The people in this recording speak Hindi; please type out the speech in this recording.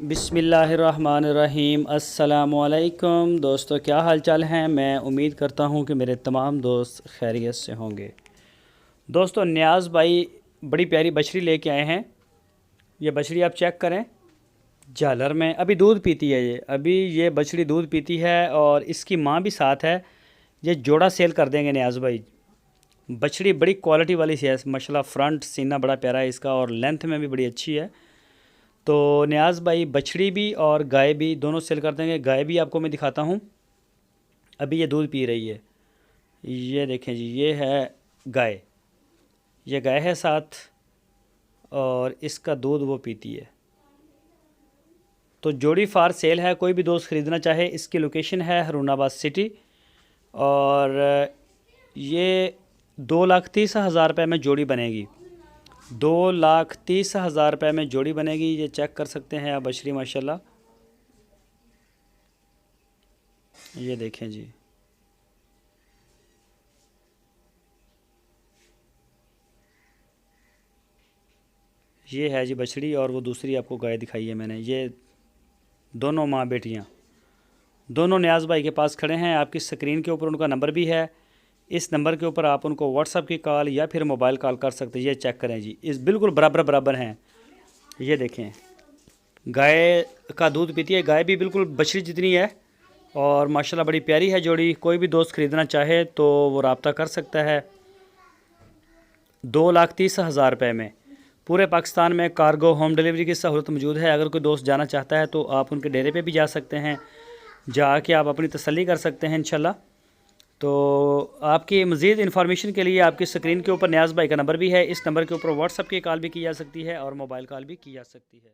बिस्मिल्लाहिर्रहमानिर्रहीम। अस्सलामुअलैकुम दोस्तों, क्या हाल चाल हैं। मैं उम्मीद करता हूं कि मेरे तमाम दोस्त खैरियत से होंगे। दोस्तों, नियाज़ भाई बड़ी प्यारी बछड़ी लेके आए हैं। ये बछड़ी आप चेक करें, झालर में अभी दूध पीती है। ये बछड़ी दूध पीती है और इसकी माँ भी साथ है। ये जोड़ा सेल कर देंगे नियाज़ भाई। बछड़ी बड़ी क्वालिटी वाली सी है माशाल्लाह। फ्रंट सीना बड़ा प्यारा है इसका और लेंथ में भी बड़ी अच्छी है। तो नियाज़ भाई बछड़ी भी और गाय भी दोनों सेल कर देंगे। गाय भी आपको मैं दिखाता हूँ। अभी ये दूध पी रही है। ये देखें जी, ये है गाय। ये गाय है साथ और इसका दूध वो पीती है। तो जोड़ी फार सेल है। कोई भी दोस्त ख़रीदना चाहे, इसकी लोकेशन है हारूनाबाद सिटी और ये 2,30,000 रुपये में जोड़ी बनेगी। 2,30,000 रुपये में जोड़ी बनेगी। ये चेक कर सकते हैं आप बछड़ी माशाल्लाह। ये देखें जी, ये है जी बछड़ी और वो दूसरी आपको गाय दिखाई है मैंने। ये दोनों माँ बेटियाँ दोनों नियाज़ भाई के पास खड़े हैं। आपकी स्क्रीन के ऊपर उनका नंबर भी है। इस नंबर के ऊपर आप उनको व्हाट्सअप की कॉल या फिर मोबाइल कॉल कर सकते हैं। ये चेक करें जी, इस बिल्कुल बराबर बराबर हैं। ये देखें, गाय का दूध पीती है। गाय भी बिल्कुल बछड़ी जितनी है और माशाल्लाह बड़ी प्यारी है जोड़ी। कोई भी दोस्त ख़रीदना चाहे तो वो रब्ता कर सकता है। 2,30,000 रुपये में पूरे पाकिस्तान में कार्गो होम डिलीवरी की सहूलत मौजूद है। अगर कोई दोस्त जाना चाहता है तो आप उनके डेरे पे भी जा सकते हैं, जाके आप अपनी तसल्ली कर सकते हैं इंशाल्लाह। तो आपकी मज़ीद इन्फॉर्मेशन के लिए आपकी स्क्रीन के ऊपर नियाज़ भाई का नंबर भी है। इस नंबर के ऊपर व्हाट्सअप की कॉल भी की जा सकती है और मोबाइल कॉल भी की जा सकती है।